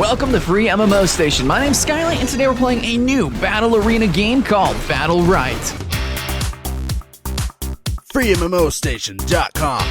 Welcome to FreeMMOStation. My name's Skylight, and today we're playing a new battle arena game called Battlerite. FreeMMOStation.com.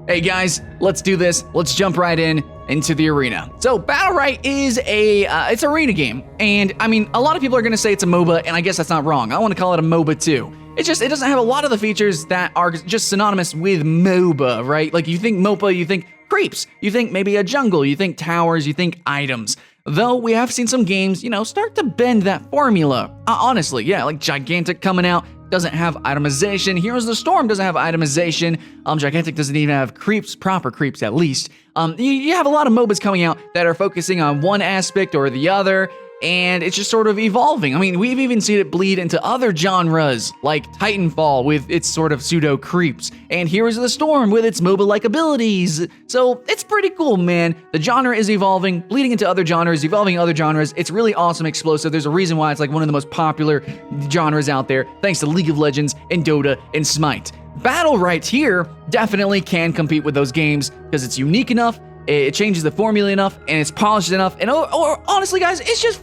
Hey guys, let's do this. Let's jump right into the arena. So Battlerite is it's an arena game, and I mean, a lot of people are gonna say it's a MOBA, and I guess that's not wrong. I want to call it a MOBA too. It doesn't have a lot of the features that are just synonymous with MOBA, right? Like you think MOBA, you think creeps, you think maybe a jungle, you think towers, you think items. Though we have seen some games, start to bend that formula. Honestly, yeah, like Gigantic coming out doesn't have itemization. Heroes of the Storm doesn't have itemization. Gigantic doesn't even have creeps, proper creeps at least. You have a lot of MOBAs coming out that are focusing on one aspect or the other, and it's just sort of evolving. I mean, we've even seen it bleed into other genres, like Titanfall with its sort of pseudo creeps, and Heroes of the Storm with its MOBA-like abilities. So it's pretty cool, man. The genre is evolving, bleeding into other genres, evolving other genres. It's really awesome, explosive. There's a reason why it's like one of the most popular genres out there, thanks to League of Legends and Dota and Smite. Battlerite here definitely can compete with those games because it's unique enough, it changes the formula enough, and it's polished enough, and or honestly, guys, it's just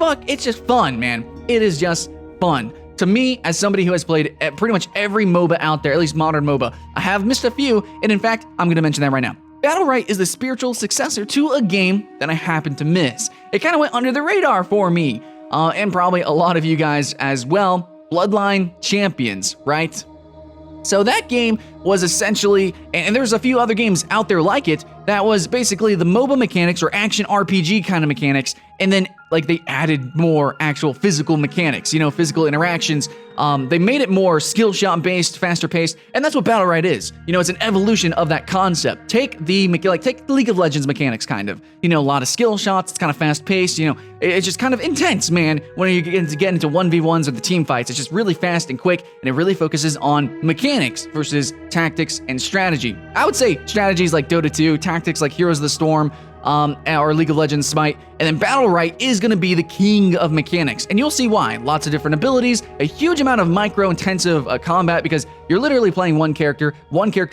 fun, man. It is just fun. To me, as somebody who has played pretty much every MOBA out there, at least modern MOBA, I have missed a few, and in fact, I'm gonna mention that right now. Battlerite is the spiritual successor to a game that I happened to miss. It kind of went under the radar for me, and probably a lot of you guys as well. Bloodline Champions, right? So that game was essentially, and there's a few other games out there like it, that was basically the MOBA mechanics or action RPG kind of mechanics, and then like they added more actual physical mechanics, physical interactions. They made it more skill shot based, faster paced, and that's what Battlerite is. It's an evolution of that concept. Take the League of Legends mechanics, kind of. A lot of skill shots. It's kind of fast paced. It's just kind of intense, man. When you get into 1v1s or the team fights, it's just really fast and quick, and it really focuses on mechanics versus tactics and strategy. I would say strategies like Dota 2, tactics like Heroes of the Storm, or League of Legends Smite, and then Battlerite is going to be the king of mechanics, and you'll see why. Lots of different abilities, a huge amount of micro-intensive combat, because you're literally playing one character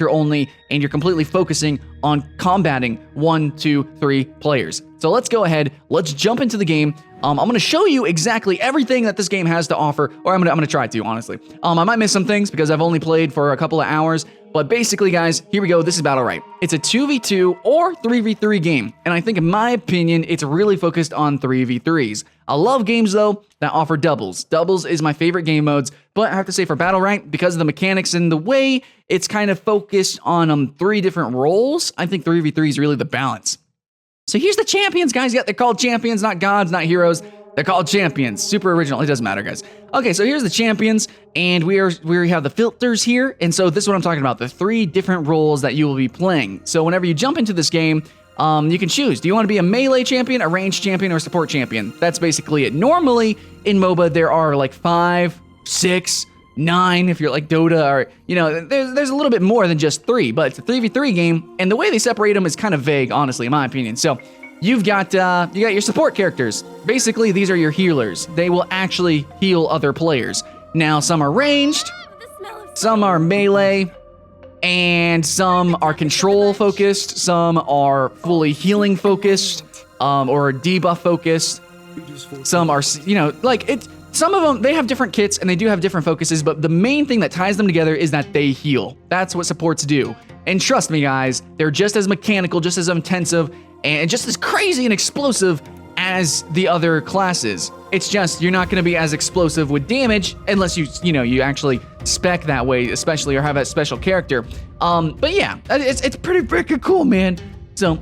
only, and you're completely focusing on combating 1, 2, 3 players. So let's go ahead, let's jump into the game. I'm going to show you exactly everything that this game has to offer, or I'm going to try to, honestly. I might miss some things because I've only played for a couple of hours, but basically, guys, here we go. This is Battlerite. It's a 2v2 or 3v3 game, and I think, in my opinion, it's really focused on 3v3s. I love games, though, that offer doubles. Doubles is my favorite game modes, but I have to say for Battlerite, because of the mechanics and the way it's kind of focused on 3 different roles, I think 3v3 is really the balance. So here's the champions, guys. Yeah, they're called champions, not gods, not heroes. They're called champions. Super original. It doesn't matter, guys. Okay, so here's the champions, and we have the filters here, and so this is what I'm talking about, the 3 different roles that you will be playing. So whenever you jump into this game, you can choose. Do you want to be a melee champion, a ranged champion, or a support champion? That's basically it. Normally, in MOBA, there are like 5, 6, 9, if you're like Dota, or, there's a little bit more than just 3, but it's a 3v3 game, and the way they separate them is kind of vague, honestly, in my opinion. So you've got your support characters. Basically, these are your healers. They will actually heal other players. Now, some are ranged, some are melee, and some are control focused, some are fully healing focused, or debuff focused. Some are, some of them, they have different kits and they do have different focuses, but the main thing that ties them together is that they heal. That's what supports do. And trust me, guys, they're just as mechanical, just as intensive, and just as crazy and explosive as the other classes. It's just, you're not going to be as explosive with damage unless you actually spec that way, especially, or have a special character. But yeah, it's pretty freaking cool, man. So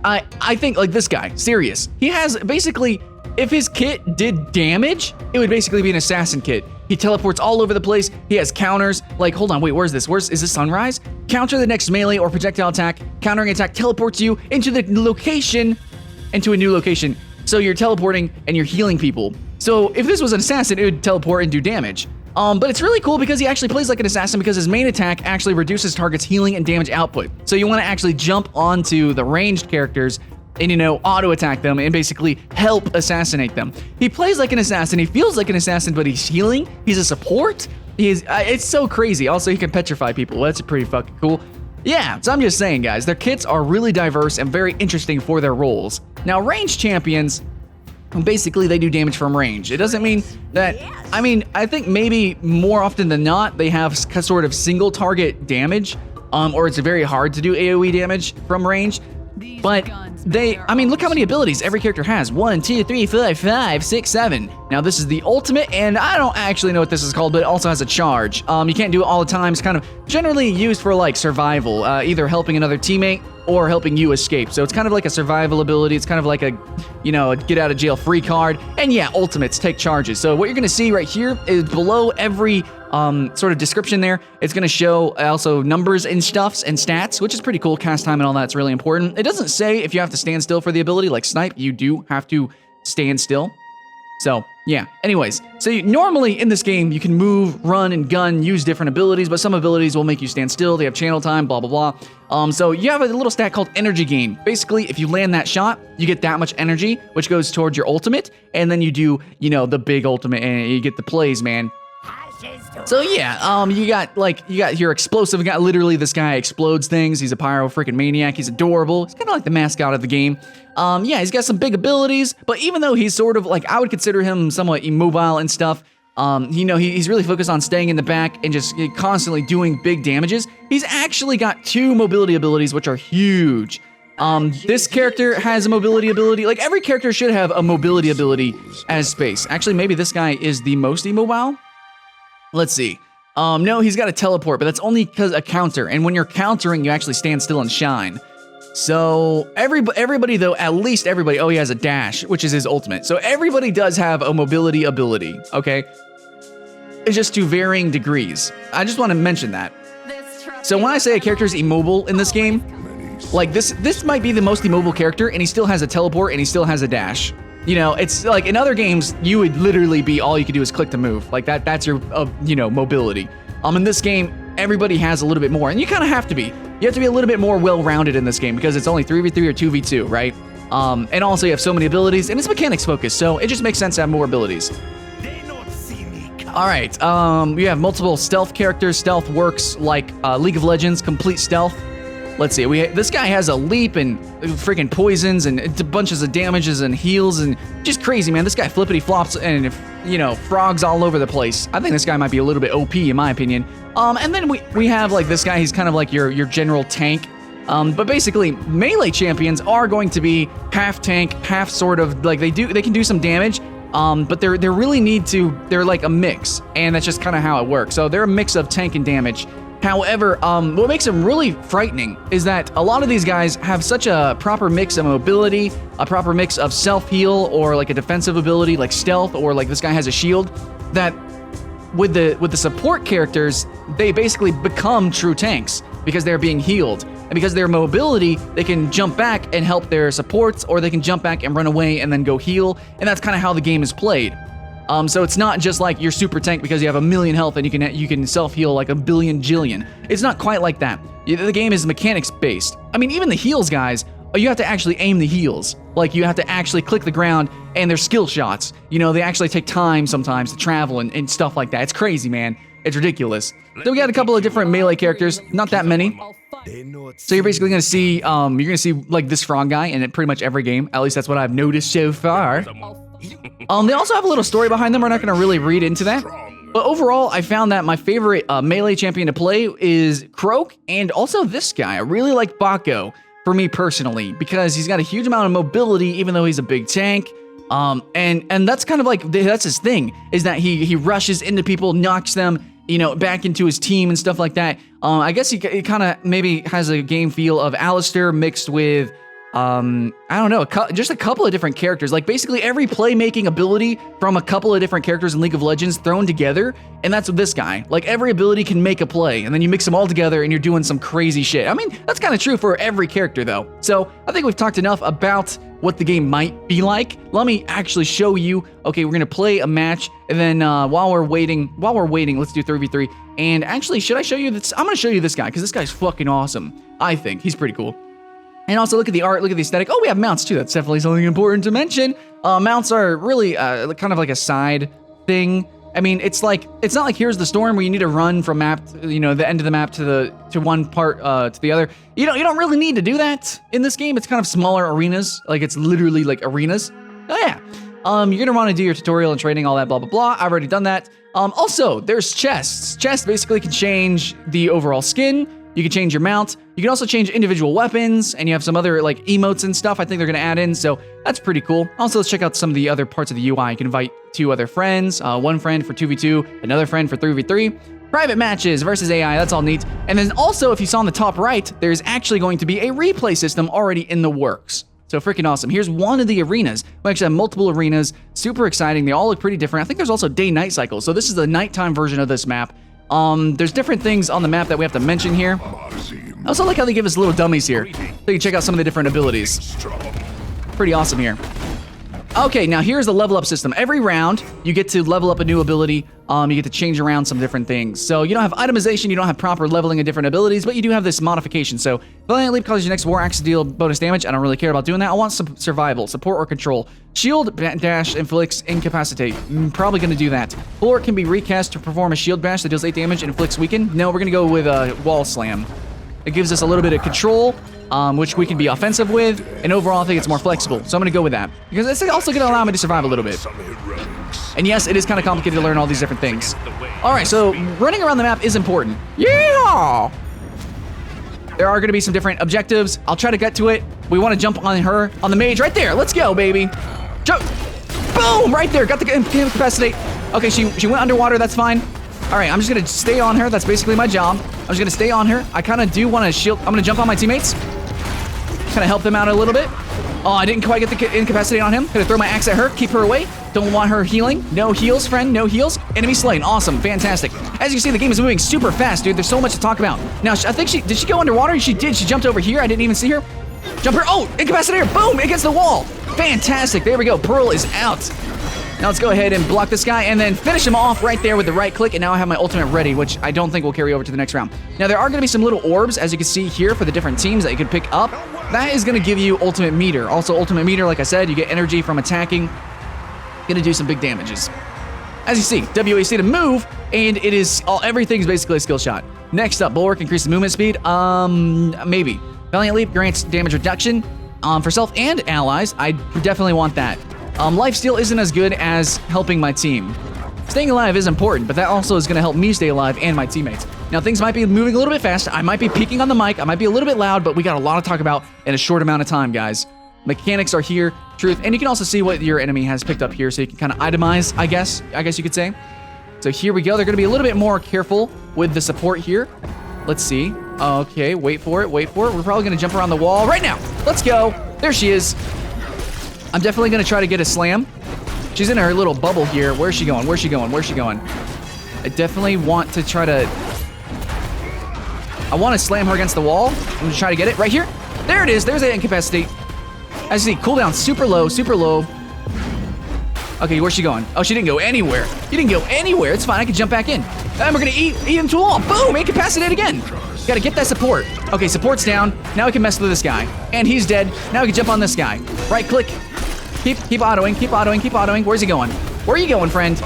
I think, like, this guy, Sirius, he has basically, if his kit did damage, it would basically be an assassin kit. He teleports all over the place. He has counters. Like, hold on, wait, where's this? Is this Sunrise? Counter the next melee or projectile attack. Countering attack teleports you into a new location. So you're teleporting and you're healing people. So if this was an assassin, it would teleport and do damage. But it's really cool because he actually plays like an assassin because his main attack actually reduces targets' healing and damage output. So you want to actually jump onto the ranged characters and, auto attack them and basically help assassinate them. He plays like an assassin. He feels like an assassin, but he's healing. He's a support. It's so crazy. Also, he can petrify people. That's pretty fucking cool. Yeah, so I'm just saying, guys, their kits are really diverse and very interesting for their roles. Now, ranged champions, basically they do damage from range. It doesn't mean that, I mean, I think maybe more often than not, they have sort of single target damage, or it's very hard to do AoE damage from range. But I mean, look how many abilities every character has. 1, 2, 3, 4, 5, 6, 7. Now this is the ultimate, and I don't actually know what this is called, but it also has a charge. You can't do it all the time. It's kind of generally used for like survival, either helping another teammate or helping you escape. So it's kind of like a survival ability. It's kind of like a, you know, a get out of jail free card. And yeah, ultimates take charges. So what you're gonna see right here is below every sort of description there, it's going to show also numbers and stuffs and stats, which is pretty cool. Cast time and all that's really important. It doesn't say if you have to stand still for the ability, like snipe, you do have to stand still. So yeah, anyways, so normally in this game, you can move, run, and gun, use different abilities, but some abilities will make you stand still. They have channel time, blah, blah, blah. So you have a little stat called energy gain. Basically, if you land that shot, you get that much energy, which goes towards your ultimate, and then you do, you know, the big ultimate, and you get the plays, man. So yeah, you got your explosive guy. Literally, this guy explodes things. He's a pyro freaking maniac. He's adorable. He's kind of like the mascot of the game. Yeah, he's got some big abilities, but even though he's sort of like, I would consider him somewhat immobile and stuff, you know, he's really focused on staying in the back and just constantly doing big damages. He's actually got 2 mobility abilities, which are huge. This character has a mobility ability. Like, every character should have a mobility ability as space. Actually, maybe this guy is the most immobile. Let's see. No, he's got a teleport, but that's only because a counter. And when you're countering, you actually stand still and shine. So everybody though, at least everybody, oh, he has a dash, which is his ultimate. So everybody does have a mobility ability, okay? It's just to varying degrees. I just want to mention that. So when I say a character is immobile in this game, like this might be the most immobile character, and he still has a teleport and he still has a dash. You know, it's like in other games, you would literally be, all you could do is click to move. Like that's your, you know, mobility. In this game, everybody has a little bit more, and you kind of have to be. You have to be a little bit more well-rounded in this game because it's only 3v3 or 2v2, right? And also you have so many abilities, and it's mechanics focused, so it just makes sense to have more abilities. All right, you have multiple stealth characters. Stealth works like League of Legends, complete stealth. Let's see, this guy has a leap and freaking poisons and bunches of damages and heals and just crazy, man. This guy flippity flops and, you know, frogs all over the place. I think this guy might be a little bit OP in my opinion. And then we have like this guy, he's kind of like your general tank. But basically, melee champions are going to be half tank, half sort of like they can do some damage. But they're like a mix, and that's just kind of how it works. So they're a mix of tank and damage. However, what makes them really frightening is that a lot of these guys have such a proper mix of mobility, a proper mix of self-heal, or like a defensive ability like stealth, or like this guy has a shield, that with the support characters, they basically become true tanks because they're being healed. And because of their mobility, they can jump back and help their supports, or they can jump back and run away and then go heal, and that's kind of how the game is played. So it's not just like you're super tank because you have 1,000,000 health and you can self-heal like a billion jillion. It's not quite like that. The game is mechanics based. I mean, even the heals guys, you have to actually aim the heals. Like, you have to actually click the ground, and they're skill shots. You know, they actually take time sometimes to travel and stuff like that. It's crazy, man. It's ridiculous. So we got a couple of different melee characters, not that many. So you're basically gonna see, like this frog guy in pretty much every game. At least that's what I've noticed so far. They also have a little story behind them. We're not gonna really read into that. But overall, I found that my favorite melee champion to play is Croak, and also this guy. I really like Bako, for me personally, because he's got a huge amount of mobility, even though he's a big tank. And that's kind of like, that's his thing, is that he rushes into people, knocks them, you know, back into his team and stuff like that. I guess he kind of maybe has a game feel of Alistair mixed with, I don't know, just a couple of different characters. Like, basically every playmaking ability from a couple of different characters in League of Legends thrown together, and that's with this guy. Like, every ability can make a play, and then you mix them all together and you're doing some crazy shit. I mean, that's kind of true for every character though. So I think we've talked enough about what the game might be like. Let me actually show you. Okay, we're gonna play a match, and then while we're waiting, let's do 3v3. And actually, should I show you this? I'm gonna show you this guy, because this guy's fucking awesome. I think he's pretty cool. And also, look at the art, look at the aesthetic. Oh, we have mounts too. That's definitely something important to mention. Mounts are really kind of like a side thing. I mean, it's not like Here's the Storm where you need to run from map, you know, the end of the map to one part to the other. You don't really need to do that in this game. It's kind of smaller arenas, like it's literally like arenas. Oh yeah. You're gonna want to do your tutorial and training, all that, blah blah blah. I've already done that. Also, there's chests. Chests basically can change the overall skin. You can change your mount. You can also change individual weapons, and you have some other like emotes and stuff I think they're gonna add in, so that's pretty cool. Also, let's check out some of the other parts of the UI. You can invite 2 other friends, one friend for 2v2, another friend for 3v3. Private matches versus AI, that's all neat. And then also, if you saw on the top right, there's actually going to be a replay system already in the works. So freaking awesome. Here's one of the arenas. We actually have multiple arenas, super exciting. They all look pretty different. I think there's also day-night cycles, so this is the nighttime version of this map. There's different things on the map that we have to mention here. I also like how they give us little dummies here, so you can check out some of the different abilities. Pretty awesome here. Okay, now here's the level up system. Every round, you get to level up a new ability. You get to change around some different things. So you don't have itemization, you don't have proper leveling of different abilities, but you do have this modification. So Valiant Leap causes your next war axe to deal bonus damage. I don't really care about doing that. I want some survival, support, or control. Shield dash inflicts incapacitate. Probably gonna do that. Bulwark can be recast to perform a shield bash that deals 8 damage and inflicts weaken. No, we're gonna go with wall slam. It gives us a little bit of control, which we can be offensive with, and overall I think it's more flexible. So I'm gonna go with that, because it's also gonna allow me to survive a little bit. And yes, it is kind of complicated to learn all these different things. All right, so running around the map is important. Yeah! There are gonna be some different objectives. I'll try to get to it. We wanna jump on her, on the mage right there. Let's go, baby. Jump. Boom, right there, got the incapacitate. Okay, she went underwater, that's fine. All right, I'm just gonna stay on her. That's basically my job. I'm just gonna stay on her. I kind of do want to shield. I'm gonna jump on my teammates. Kind of help them out a little bit. Oh, I didn't quite get the incapacitate on him. Gonna throw my axe at her, keep her away. Don't want her healing. No heals, friend, no heals. Enemy slain, awesome, fantastic. As you can see, the game is moving super fast, dude. There's so much to talk about. Now, I think did she go underwater? She did, she jumped over here. I didn't even see her. Jump her, oh, incapacitate her, boom, against the wall. Fantastic, there we go, Pearl is out. Now let's go ahead and block this guy and then finish him off right there with the right click, and now I have my ultimate ready, which I don't think will carry over to the next round. Now there are going to be some little orbs, as you can see here, for the different teams that you can pick up. That is going to give you ultimate meter. Also ultimate meter, like I said, you get energy from attacking. Going to do some big damages. As you see, WAC to move, and it is everything's basically a skill shot. Next up, Bulwark increases movement speed. Maybe. Valiant Leap grants damage reduction for self and allies. I definitely want that. Lifesteal isn't as good as helping my team. Staying alive is important, but that also is going to help me stay alive and my teammates. Now, things might be moving a little bit fast. I might be peeking on the mic. I might be a little bit loud, but we got a lot to talk about in a short amount of time, guys. Mechanics are here, truth, and you can also see what your enemy has picked up here, so you can kind of itemize, I guess you could say. So here we go. They're going to be a little bit more careful with the support here. Let's see. Okay, wait for it, wait for it. We're probably going to jump around the wall right now. Let's go. There she is. I'm definitely going to try to get a slam. She's in her little bubble here. Where's she going? Where's she going? Where's she going? I definitely want to try to... I want to slam her against the wall. I'm going to try to get it right here. There it is. There's the incapacitate. As you see, cooldown super low, super low. Okay, where's she going? Oh, she didn't go anywhere. You didn't go anywhere. It's fine. I can jump back in. And we're going to eat him to a wall. Boom, incapacitate again. Got to get that support. Okay, support's down. Now we can mess with this guy. And he's dead. Now we can jump on this guy. Right click. Keep autoing, keep autoing, keep autoing. Where's he going? Where are you going, friend?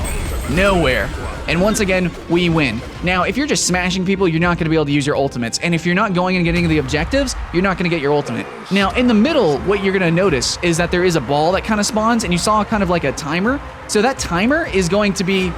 Nowhere. And once again, we win. Now, if you're just smashing people, you're not going to be able to use your ultimates. And if you're not going and getting the objectives, you're not going to get your ultimate. Now, in the middle, what you're going to notice is that there is a ball that kind of spawns, and you saw kind of like a timer. So that timer is going to be...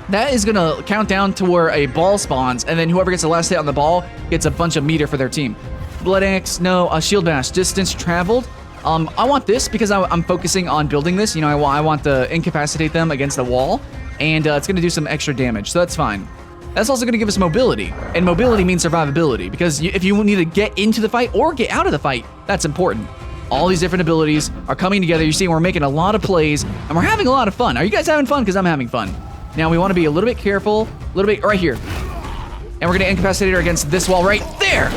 That is going to count down to where a ball spawns, and then whoever gets the last hit on the ball gets a bunch of meter for their team. Blood Axe, no. Shield Bash, distance traveled. I want this because I'm focusing on building this. You know, I want to incapacitate them against the wall, and it's going to do some extra damage, so that's fine. That's also going to give us mobility, and mobility means survivability, because if you need to get into the fight or get out of the fight, that's important. All these different abilities are coming together. You see, we're making a lot of plays, and we're having a lot of fun. Are you guys having fun? Because I'm having fun. Now, we want to be a little bit careful, a little bit right here. And we're going to incapacitate her against this wall right there.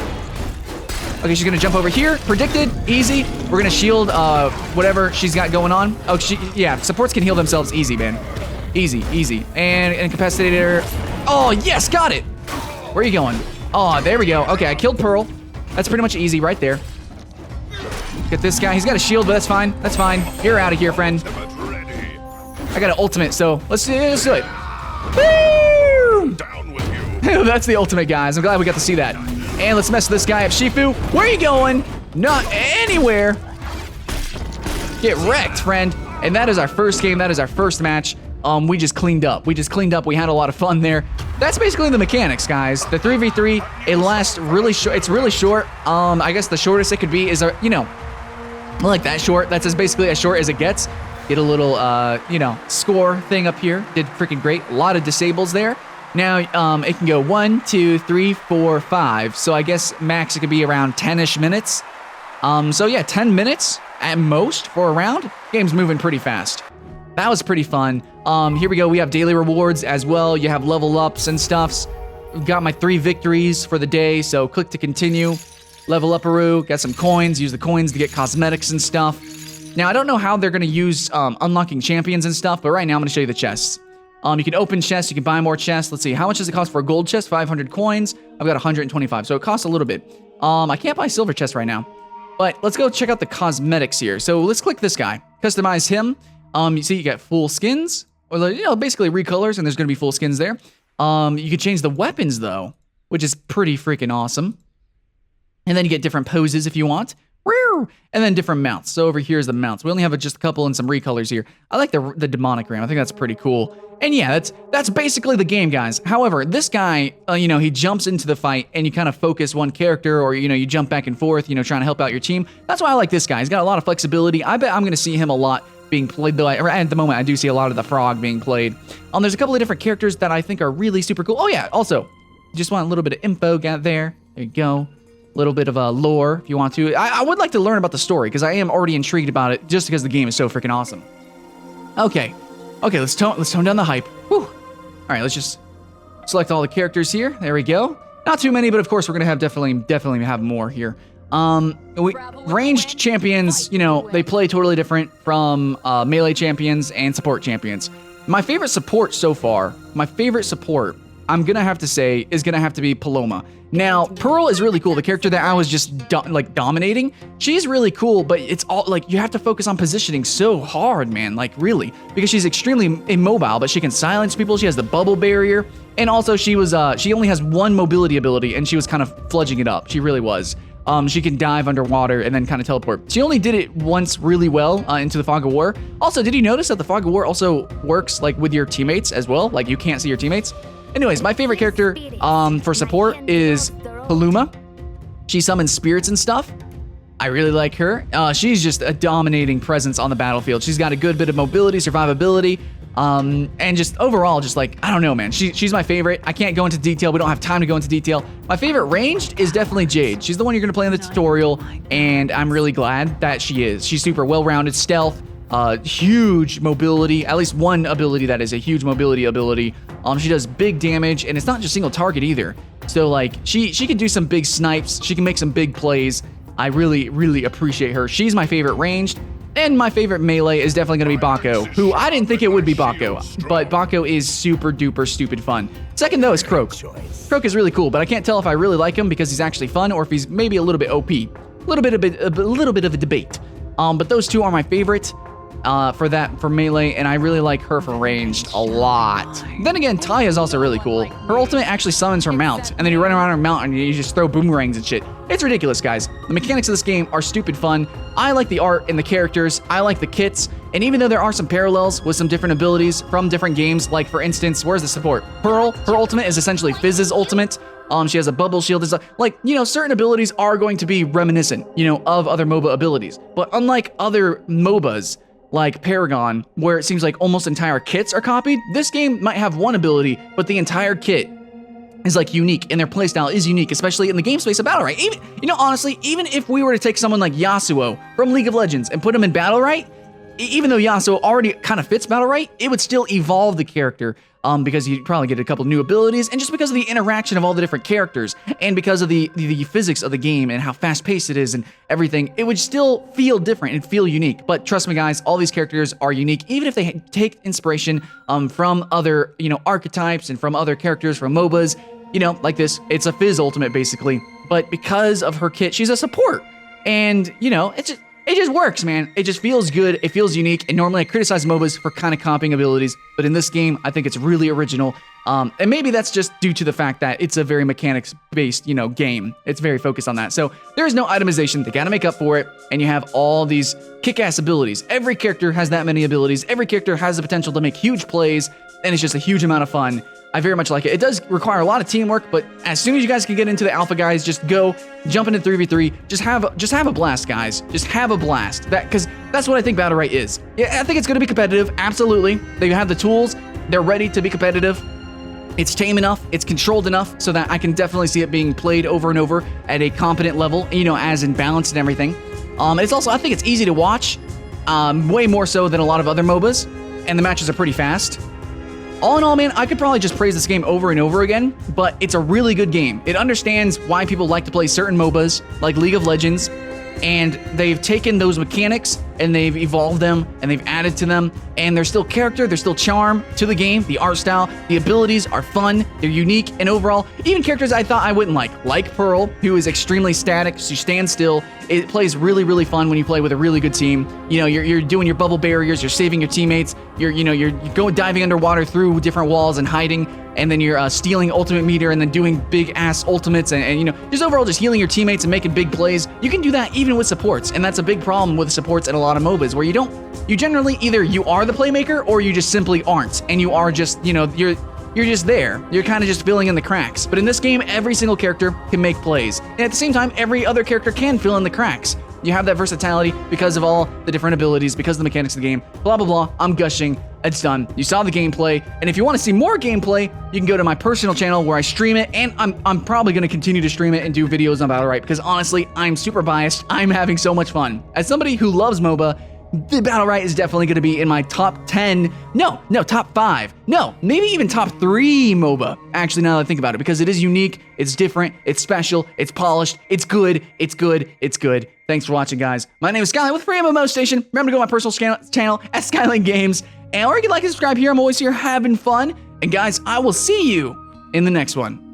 Okay, she's going to jump over here. Predicted. Easy. We're going to shield whatever she's got going on. Oh, yeah, supports can heal themselves easy, man. Easy, easy. And incapacitate her. Oh, yes, got it. Where are you going? Oh, there we go. Okay, I killed Pearl. That's pretty much easy right there. Get this guy. He's got a shield, but that's fine. That's fine. You're out of here, friend. I got an ultimate, so let's do it. Woo! Down with you. That's the ultimate, guys. I'm glad we got to see that. And let's mess with this guy up. Shifu, where are you going? Not anywhere. Get wrecked, friend. And that is our first game. That is our first match. We just cleaned up. We had a lot of fun there. That's basically the mechanics, guys. The 3v3, it lasts really short. It's really short. I guess the shortest it could be is, like that short. That's basically as short as it gets. Get a little, score thing up here. Did freaking great. A lot of disables there. Now, it can go 1, 2, 3, 4, 5. So I guess max it could be around 10-ish minutes. So yeah, 10 minutes at most for a round. Game's moving pretty fast. That was pretty fun. Here we go. We have daily rewards as well. You have level ups and stuffs. Got my 3 victories for the day, so click to continue. Level up-a-roo. Got some coins. Use the coins to get cosmetics and stuff. Now, I don't know how they're going to use unlocking champions and stuff, but right now I'm going to show you the chests. You can open chests. You can buy more chests. Let's see. How much does it cost for a gold chest? 500 coins. I've got 125, so it costs a little bit. I can't buy silver chests right now. But let's go check out the cosmetics here. So let's click this guy. Customize him. You see you got full skins. Or, basically recolors, and there's going to be full skins there. You can change the weapons, though, which is pretty freaking awesome. And then you get different poses if you want. And then different mounts. So over here is the mounts. We only have just a couple and some recolors here. I like the demonic ram. I think that's pretty cool. And yeah, that's basically the game, guys. However, this guy, he jumps into the fight and you kind of focus one character, or, you jump back and forth, trying to help out your team. That's why I like this guy. He's got a lot of flexibility. I bet I'm going to see him a lot being played, though. At the moment, I do see a lot of the frog being played. There's a couple of different characters that I think are really super cool. Oh, yeah. Also, just want a little bit of info got there. There you go. A little bit of lore, if you want to. I would like to learn about the story, because I am already intrigued about it, just because the game is so freaking awesome. Okay, let's tone down the hype. Whew. All right, let's just select all the characters here. There we go. Not too many, but of course we're gonna have definitely have more here. Ranged champions, they play totally different from melee champions and support champions. My favorite support so far, I'm gonna have to say, is gonna have to be Paloma. Now, Pearl is really cool. The character that I was just dominating, she's really cool, but it's all you have to focus on positioning so hard, man, really, because she's extremely immobile, but she can silence people. She has the bubble barrier, and also she only has one mobility ability, and she was kind of fludging it up. She really was. She can dive underwater and then kind of teleport. She only did it once really well into the Fog of War. Also, did you notice that the Fog of War also works with your teammates as well? You can't see your teammates. Anyways, my favorite character for support is Paloma. She summons spirits and stuff. I really like her. She's just a dominating presence on the battlefield. She's got a good bit of mobility, survivability, and just overall, I don't know, man. She's my favorite. I can't go into detail. We don't have time to go into detail. My favorite ranged is definitely Jade. She's the one you're going to play in the tutorial, and I'm really glad that she is. She's super well-rounded, stealth, huge mobility, at least one ability that is a huge mobility ability. She does big damage, and it's not just single target either. So she can do some big snipes. She can make some big plays. I really, really appreciate her. She's my favorite ranged. And my favorite melee is definitely going to be Bako, who I didn't think it would be Bako, but Bako is super duper stupid fun. Second, though, is Croak. Croak is really cool, but I can't tell if I really like him because he's actually fun or if he's maybe a little bit OP. A little bit of a debate. But those two are my favorite for melee, and I really like her for ranged a lot. Then again, Taya is also really cool. Her ultimate actually summons her mount, and then you run around her mount and you just throw boomerangs and shit. It's ridiculous, guys. The mechanics of this game are stupid fun. I like the art and the characters. I like the kits. And even though there are some parallels with some different abilities from different games, for instance, where's the support? Pearl, her ultimate is essentially Fizz's ultimate. She has a bubble shield. Certain abilities are going to be reminiscent, of other MOBA abilities. But unlike other MOBAs, like Paragon, where it seems like almost entire kits are copied, this game might have one ability, but the entire kit is unique, and their playstyle is unique, especially in the game space of Battlerite. Honestly, even if we were to take someone like Yasuo from League of Legends and put him in Battlerite, even though Yasuo already kind of fits Battlerite, it would still evolve the character, because you'd probably get a couple new abilities, and just because of the interaction of all the different characters, and because of the physics of the game and how fast-paced it is and everything, it would still feel different and feel unique. But trust me, guys, all these characters are unique, even if they take inspiration from other, archetypes and from other characters from MOBAs, like this. It's a Fizz ultimate, basically, but because of her kit, she's a support, and, it's it just works, man. It just feels good. It feels unique. And normally I criticize MOBAs for kind of comping abilities, but in this game, I think it's really original. And maybe that's just due to the fact that it's a very mechanics-based, you know, game. It's very focused on that. So there is no itemization. They gotta make up for it, and you have all these kick-ass abilities. Every character has that many abilities. Every character has the potential to make huge plays, and it's just a huge amount of fun. I very much like it. It does require a lot of teamwork, but as soon as you guys can get into the alpha, guys, just go, jump into 3v3. Just have a blast, guys. Just have a blast. Because that's what I think Battlerite is. Yeah, I think it's gonna be competitive. Absolutely. They have the tools. They're ready to be competitive. It's tame enough, it's controlled enough, so that I can definitely see it being played over and over at a competent level, you know, as in balance and everything. It's also, I think it's easy to watch, way more so than a lot of other MOBAs, and the matches are pretty fast. All in all, man, I could probably just praise this game over and over again, but it's a really good game. It understands why people like to play certain MOBAs, like League of Legends, and they've taken those mechanics and they've evolved them and they've added to them, and there's still character, there's still charm to the game. The art style, the abilities are fun, they're unique, and overall, even characters I thought I wouldn't like Pearl, who is extremely static, she stands still. It plays really, really fun when you play with a really good team. You know, you're doing your bubble barriers, you're saving your teammates, you're going diving underwater through different walls and hiding, and then you're stealing ultimate meter and then doing big ass ultimates and you know, just overall just healing your teammates and making big plays. You can do that even with supports, and that's a big problem with supports in a lot of MOBAs, where you generally either you are the playmaker or you just simply aren't, and you are just, you know, you're just there. You're kind of just filling in the cracks. But in this game, every single character can make plays, and at the same time, every other character can fill in the cracks. You have that versatility because of all the different abilities, because of the mechanics of the game, blah, blah, blah. I'm gushing. It's done. You saw the gameplay, and if you want to see more gameplay, you can go to my personal channel where I stream it, and I'm probably going to continue to stream it and do videos on Battlerite, because honestly, I'm super biased. I'm having so much fun. As somebody who loves MOBA, the Battlerite is definitely going to be in my top 10, no, top 5, no, maybe even top 3 MOBA, actually, now that I think about it, because it is unique, it's different, it's special, it's polished, it's good, it's good, it's good. Thanks for watching, guys. My name is Skyline with FreeMMOStation. Remember to go to my personal channel at Skyline Games, or you can like and subscribe here. I'm always here having fun, and guys, I will see you in the next one.